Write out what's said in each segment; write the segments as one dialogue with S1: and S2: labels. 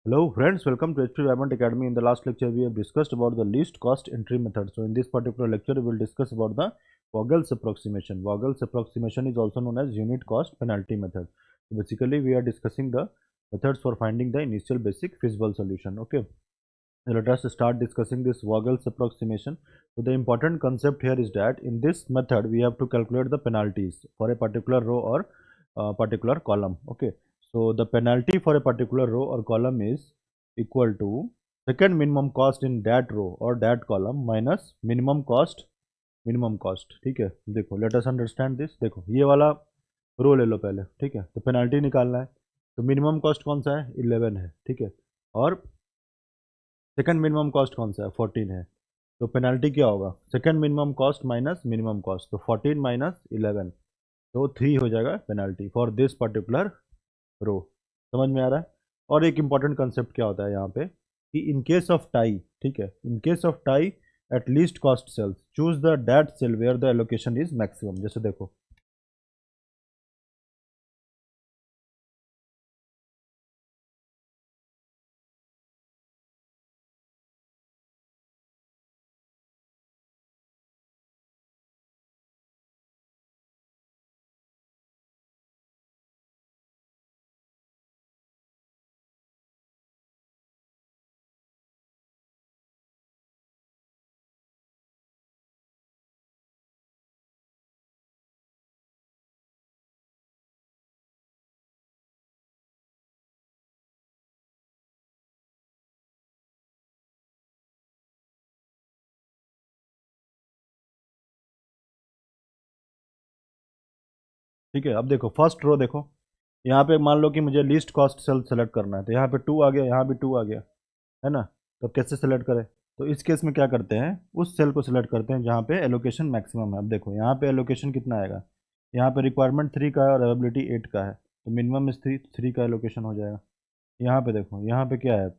S1: Hello friends, welcome to HP Diamond Academy. In the last lecture, we have discussed about the least cost entry method. So in this particular lecture, we will discuss about the Vogel's approximation. Vogel's approximation is also known as unit cost penalty method. So basically, we are discussing the methods for finding the initial basic feasible solution. Okay. So let us start discussing this Vogel's approximation. So the important concept here is that in this method, we have to calculate the penalties for a particular row or particular column. Okay. So the penalty for a particular row or column is equal to second minimum cost in that row or that column minus minimum cost. ठीक है, देखो let us understand this. देखो ये वाला रो ले लो पहले, ठीक है, तो पेनल्टी निकालना है, तो मिनिमम कॉस्ट कौन सा है, 11 है, ठीक है, और सेकंड मिनिमम कॉस्ट कौन सा है, 14 है, तो पेनल्टी क्या होगा, second minimum cost minus minimum cost, तो 14 माइनस 11, तो 3 हो जाएगा penalty for this particular row. समझ में आ रहा है। और एक इंपॉर्टेंट कंसेप्ट क्या होता है यहाँ पे कि इन केस ऑफ टाई, ठीक है, in case of tie at least cost cells choose the that cell where the allocation is maximum. जैसे देखो ठीक है, अब देखो फर्स्ट रो देखो, यहाँ पे मान लो कि मुझे लीस्ट कॉस्ट सेल सेलेक्ट करना है, तो यहाँ पे 2 आ गया, यहाँ भी 2 आ गया, है ना। तो कैसे सेलेक्ट करें, तो इस केस में क्या करते हैं, उस सेल को सिलेक्ट करते हैं जहाँ पे एलोकेशन मैक्सिमम है। अब देखो यहाँ पे एलोकेशन कितना आएगा, यहाँ पे रिक्वायरमेंट 3 का है और अवेलेबिलिटी 8 का है, तो मिनिमम इस 3 का एलोकेशन हो जाएगा। यहाँ पे देखो, यहाँ पे क्या है,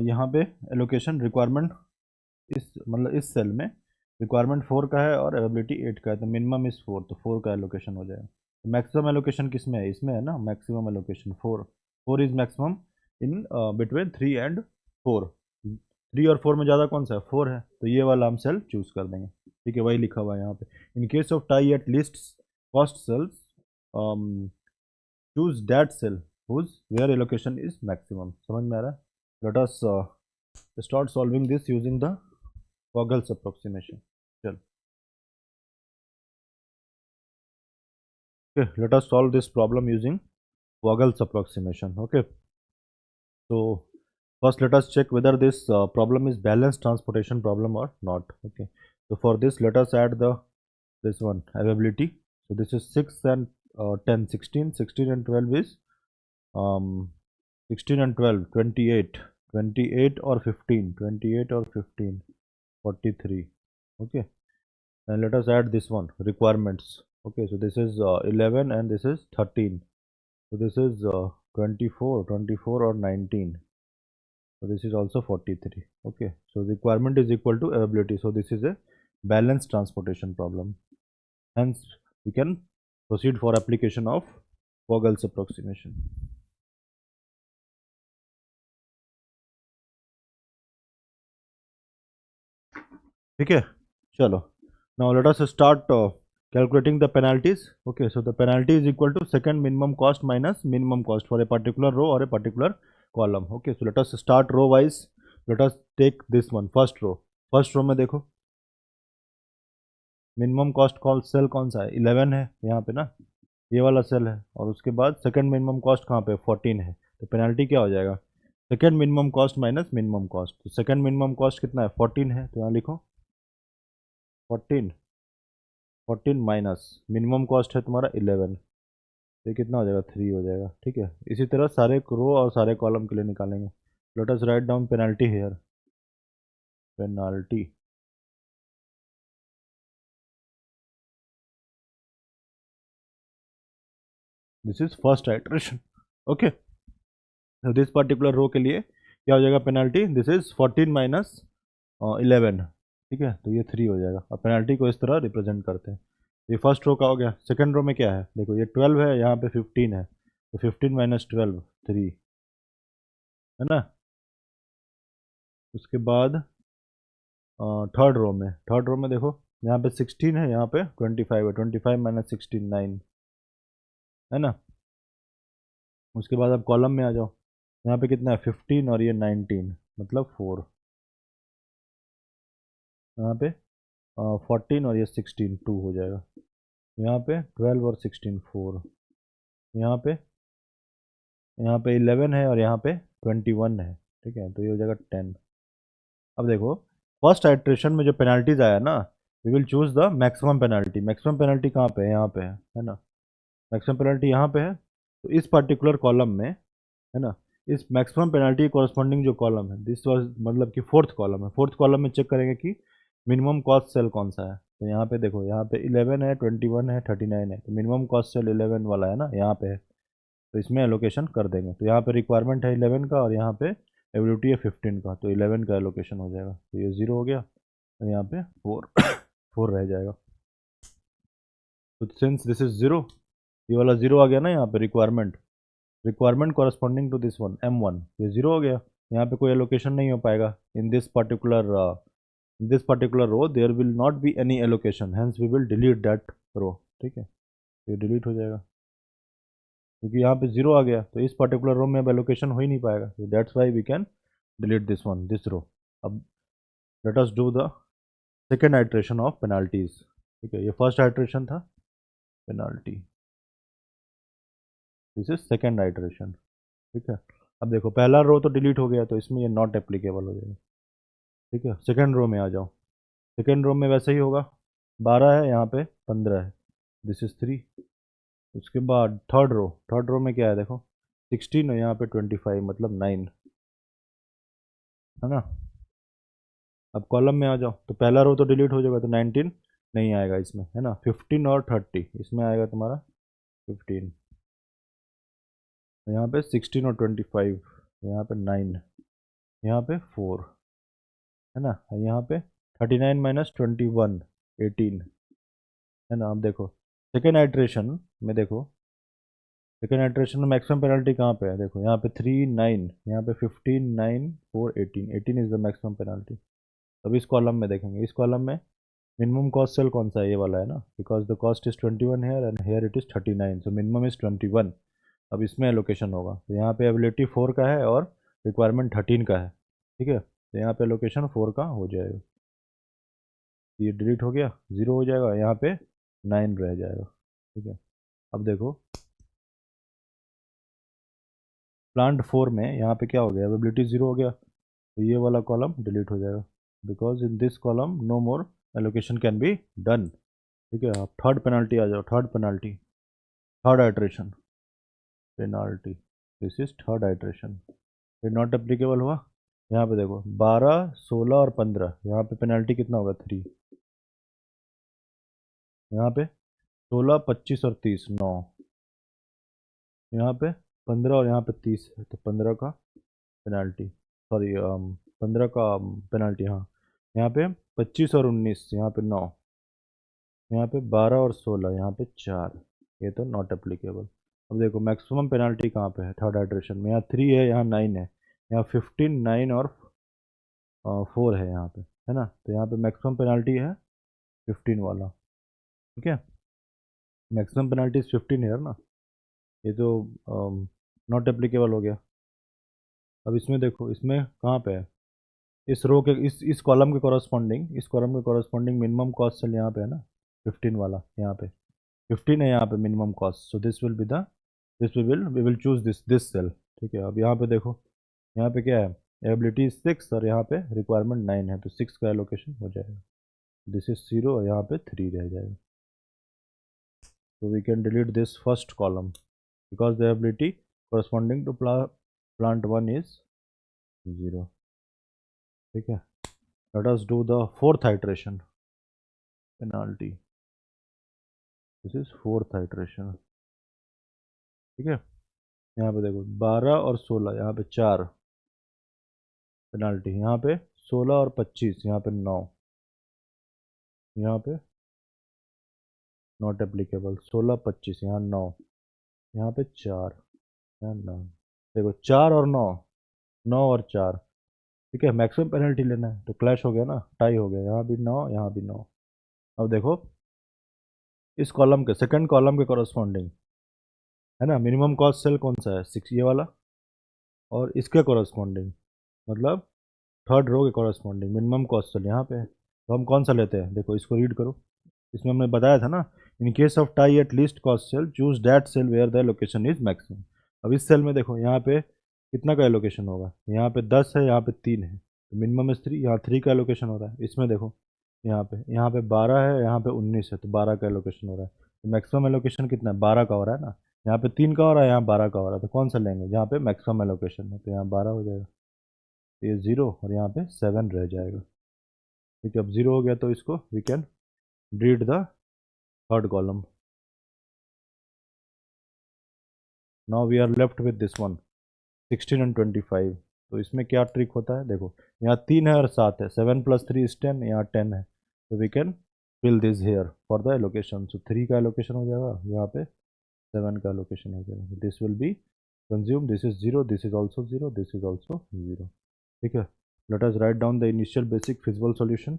S1: यहाँ पे एलोकेशन रिक्वायरमेंट इस मतलब इस सेल में रिक्वायरमेंट 4 का है और अवेलेबिलिटी 8 का है, तो मिनिमम इस 4, तो 4 का एलोकेशन हो जाएगा। तो मैक्सिमम एलोकेशन किस में है, इसमें है ना, maximum allocation 4, 4 is maximum in between 3 and 4। 3 और 4 में ज़्यादा कौन सा है, 4 है, तो ये वाला हम सेल चूज़ कर देंगे। ठीक है, वही लिखा हुआ है यहाँ पे, in case of tie at least cost cells choose that cell whose where allocation is maximum। समझ में आ रहा है। let us start solving this using the Vogel's approximation। चल, okay, let us solve this problem using Vogel's approximation। okay, so first let us check whether this problem is balanced transportation problem or not। okay, so for this let us add the this one availability, so this is 6 and 10, 16, 16 and 12 is 16 and 12, 28, 28 or 15, 28 or 15, 43। okay, and let us add this one requirements। okay, so this is 11 and this is 13, so this is 24, 24 or 19, so this is also 43। okay, so requirement is equal to availability, so this is a balanced transportation problem, hence we can proceed for application of Vogel's approximation। ठीक है, चलो, now let us start calculating the penalties। okay, so the penalty is equal to second minimum cost minus minimum cost for a particular row or a particular column। okay, so let us start row wise। let us take this one first row। First row में देखो minimum cost call sell कौन सा है, 11 है यहाँ पे ना, ये वाला सेल है, और उसके बाद सेकंड मिनिमम कॉस्ट कहाँ पे, 14 है, तो पेनल्टी क्या हो जाएगा, second minimum cost minus minimum cost. तो सेकंड मिनिमम कॉस्ट कितना है, 14 है, तो यहाँ लिखो 14, 14 माइनस मिनिमम कॉस्ट है तुम्हारा 11, तो ये कितना हो जाएगा, 3 हो जाएगा। ठीक है, इसी तरह सारे रो और सारे कॉलम के लिए निकालेंगे। Let us write down penalty here, penalty, this is first iteration. Okay, तो दिस पर्टिकुलर रो के लिए क्या हो जाएगा पेनल्टी, दिस इज 14 माइनस 11। ठीक है, तो ये 3 हो जाएगा, और पेनल्टी को इस तरह रिप्रेजेंट करते हैं। ये फर्स्ट रो का हो गया। सेकंड रो में क्या है, देखो ये 12 है, यहाँ पे 15 है, तो 15 माइनस 12, 3। है ना। उसके बाद थर्ड रो में देखो, यहाँ पे 16 है, यहाँ पे 25 है, 25 माइनस 16 9, है ना। उसके बाद अब कॉलम में आ जाओ, यहाँ पे कितना है 15 और ये 19, मतलब 4। यहाँ पे 14 और ये 16 2 हो जाएगा। यहाँ पे 12 और 16 4। यहाँ पे 11 है और यहाँ पे 21 है, ठीक है, तो ये हो जाएगा 10। अब देखो, फर्स्ट आइट्रेशन में जो पेनल्टीज आया ना, we will choose the maximum penalty. Maximum penalty कहाँ पे है, यहाँ पे है ना। मैक्सिमम पेनल्टी यहाँ पे है, तो इस पर्टिकुलर कॉलम में, है ना, इस मैक्सिमम पेनल्टी कॉरस्पॉन्डिंग जो कॉलम है, दिस वाज मतलब कि फोर्थ कॉलम है, फोर्थ कॉलम में चेक करेंगे कि मिनिमम कॉस्ट सेल कौन सा है। तो यहाँ पे देखो, यहाँ पे 11 है, 21 है, 39 है, तो मिनिमम कॉस्ट सेल 11 वाला है ना, यहाँ पे है, तो इसमें एलोकेशन कर देंगे। तो यहाँ पे रिक्वायरमेंट है 11 का और यहाँ पे एबिलिटी है 15 का, तो 11 का एलोकेशन हो जाएगा, तो ये 0 हो गया, और यहाँ पे 4 4 रह जाएगा। तो सिंस दिस इज 0, ये वाला 0 आ गया ना, यहाँ पे requirement corresponding to this one M1, ये 0 हो गया। यहाँ पे कोई एलोकेशन नहीं हो पाएगा in this particular row, there will not be any allocation, hence we will delete that row, ठीक है, ये डिलीट हो जाएगा क्योंकि यहाँ पे 0 आ गया, तो इस पर्टिकुलर रो में अब एलोकेशन हो ही नहीं पाएगा, तो that's why we can delete this row. अब let us do the second iteration of penalties, ठीक है, ये फर्स्ट आइट्रेशन था penalty, this is second iteration, ठीक है। अब देखो, पहला रो तो डिलीट हो गया, तो इसमें ये नॉट एप्लीकेबल हो जाएगा, ठीक है। सेकेंड रो में आ जाओ, सेकेंड रो में वैसे ही होगा, 12 है, यहाँ पे 15 है, दिस इज 3। उसके बाद थर्ड रो में क्या है देखो, 16 है, यहाँ पे 25 मतलब 9, है ना। अब कॉलम में आ जाओ, तो पहला रो तो डिलीट हो जाएगा, तो 19 नहीं आएगा इसमें, है ना। 15 और 30 इसमें आएगा तुम्हारा 15, यहाँ पे 16 और 25, यहाँ पे 9, यहाँ पे 4, है ना। यहाँ पे 39 माइनस 21 18, है ना। अब देखो, सेकेंड आइट्रेशन में देखो, सेकेंड आइट्रेशन में मैक्सिमम पेनल्टी कहाँ पे है, देखो यहाँ पे 3 9, यहाँ पे 15 9 4 18, 18 इज द मैक्सिमम पेनल्टी। अब इस कॉलम में देखेंगे, इस कॉलम में मिनिमम कॉस्ट सेल कौन सा है, ये वाला है ना, because the cost is 21 here and here it is 39, so minimum is 21। अब इसमें एलोकेशन होगा, तो यहाँ पे एबिलिटी 4 का है और रिक्वायरमेंट 13 का है, ठीक है, तो यहाँ पे एलोकेशन 4 का हो जाएगा, तो ये डिलीट हो गया, 0 हो जाएगा, यहाँ पे 9 रह जाएगा, ठीक है। अब देखो, प्लांट 4 में यहाँ पे क्या हो गया, एबिलिटी 0 हो गया, तो ये वाला कॉलम डिलीट हो जाएगा, because in this column no more allocation can be done, ठीक है। अब थर्ड पेनल्टी आ जाओ, third penalty, third iteration penalty, this is third iteration, ये नॉट एप्लीकेबल हुआ। यहाँ पे देखो, 12 16 और 15, यहाँ पे पेनल्टी कितना होगा 3, यहाँ पे 16 25 और 30 9, यहाँ पे 15 और यहाँ पे 30 है, तो 15 का पेनल्टी, सॉरी 15 का पेनल्टी, हाँ। यहाँ पे 25 और 19, यहाँ पे 9, यहाँ पे 12 और 16, यहाँ पे 4, ये तो नॉट एप्लीकेबल। अब देखो, मैक्सिमम पेनल्टी कहाँ पे है थर्ड हाइड्रेशन में, यहाँ 3 है, यहाँ 9 है, यहाँ 15 9 और 4 है यहाँ पे, है ना। तो यहाँ पे मैक्सिमम पेनल्टी है 15 वाला, ठीक है। मैक्सिमम पेनल्टी 15 है ना, ये तो नॉट एप्लीकेबल हो गया। अब इसमें देखो, इसमें कहाँ पे है, इस रो के इस कॉलम के कॉरस्पॉन्डिंग मिनिमम कॉस्ट सेल यहाँ पे है ना, 15 वाला, यहाँ पे 15 है, यहाँ पे minimum cost, so this will be the this we will choose this cell, ठीक है। अब यहाँ पे देखो, यहाँ पे क्या है, एबिलिटी 6 और यहाँ पे रिक्वायरमेंट 9 है, तो 6 का एलोकेशन हो जाएगा, दिस इज 0 और यहाँ पे 3 रह जाएगा, तो we can delete this first column because the ability corresponding to plant 1 is 0, ठीक है। Let us do the fourth iteration penalty, this is fourth iteration, ठीक है। यहाँ पे देखो, 12 और 16, यहाँ पे 4 पेनाल्टी, यहाँ पे 16 और 25, यहाँ पे 9, यहाँ पे नॉट एप्लीकेबल, 16 25, यहाँ 9, यहाँ पे 4, यहाँ 9, देखो 4 और 9 9 और 4, ठीक है। मैक्सिमम पेनल्टी लेना है तो क्लैश हो गया ना, टाई हो गया, यहाँ भी 9, यहाँ भी 9। अब देखो इस कॉलम के सेकंड कॉलम के कॉरस्पॉन्डिंग है ना, मिनिमम कॉस्ट सेल कौन सा है, 6 ये वाला, और इसके कॉरस्पॉन्डिंग मतलब थर्ड रो के कॉरस्पॉन्डिंग मिनिमम कॉस्ट सेल यहाँ पे है। तो हम कौन सा लेते हैं, देखो इसको रीड करो। इसमें हमने बताया था ना, in case of tie at least cost cell choose that cell where the allocation is maximum. अब इस सेल में देखो यहाँ पे कितना का एलोकेशन होगा, यहाँ पे 10 है, यहाँ पे 3 है, तो मिनिमम इज 3, यहाँ 3 का एलोकेशन हो रहा है। इसमें देखो यहाँ पे 12 है, यहाँ पे 19 है, तो 12 का एलोकेशन हो रहा है। तो मैक्सिमम एलोकेशन कितना है, 12 का हो रहा है ना। यहाँ पे 3 का हो रहा है, यहाँ 12 का हो रहा है, तो कौन सा लेंगे जहाँ पे मैक्सिमम एलोकेशन है, तो यहाँ 12 हो जाएगा, तो ये 0 और यहाँ पे 7 रह जाएगा। ठीक है, अब 0 हो गया तो इसको we can read the third column. Now we are left with this one 16 and 25। तो इसमें क्या ट्रिक होता है, देखो यहाँ 3 है और 7 है, 7 + 3 = 10, यहाँ 10 है, तो we can fill this here for the allocation. So 3 का एलोकेशन हो जाएगा, यहाँ पे 7 का एलोकेशन हो जाएगा, this will B consume, this is 0, this is also 0, this is also 0। ठीक है, let us write down the initial basic feasible solution.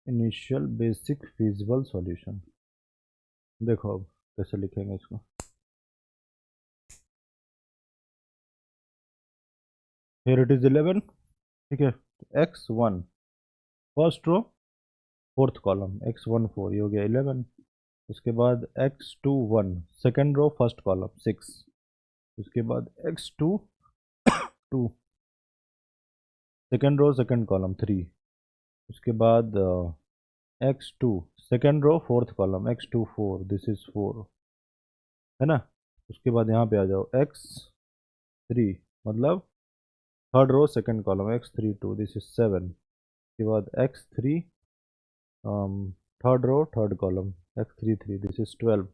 S1: Initial basic feasible solution, देखो अब कैसे लिखेंगे इसको। हियर इट इज 11, ठीक है, x1 first row fourth column, x1 4, ये हो गया 11। उसके बाद x2 1 second row first column 6। उसके बाद x2 2 second row second column 3। उसके बाद x2 second row fourth column x2 4, this is 4, है ना। उसके बाद यहाँ पे आ जाओ x3 मतलब third row second column x3 2, this is 7। उसके बाद x3 third row third column x3 3, this is 12।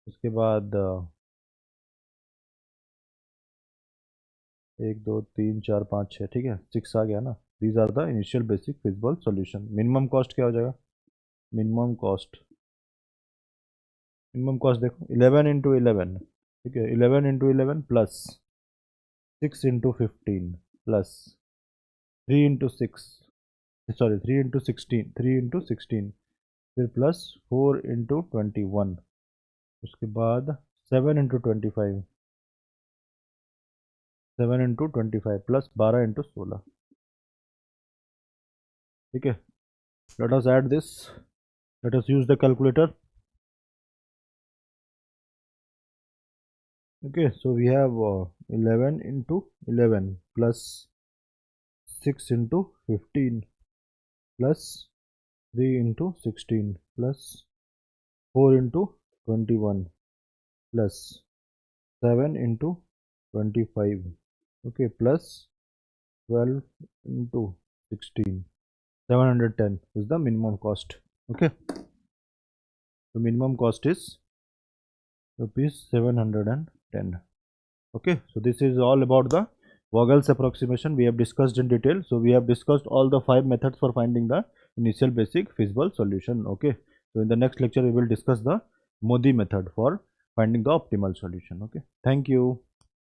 S1: उसके बाद 1 2 3 4 5 6, ठीक है, 6 आ गया ना। These are the initial basic feasible solution. Minimum cost क्या हो जाएगा, मिनिमम कॉस्ट देखो 11 इंटू 11, ठीक है, 11 into 11 plus 6 into 15 plus 3 into 6, sorry 3 into 16, 3 into 16, फिर प्लस 4 इंटू 21। उसके बाद 7 इंटू 25, 7 इंटू 25 प्लस 12 इंटू 16। ठीक है, let us add this, let us use the calculator. Okay, so we have 11 into 11 plus 6 into 15 plus 3 into 16 plus 4 into 21 plus 7 into 25, okay, plus 12 into 16, 710 is the minimum cost. Okay, the minimum cost is rupees 710. Okay, so this is all about the Vogel's approximation we have discussed in detail. So we have discussed all the 5 methods for finding the initial basic feasible solution. Okay, so in the next lecture we will discuss the Modi method for finding the optimal solution. Okay, thank you.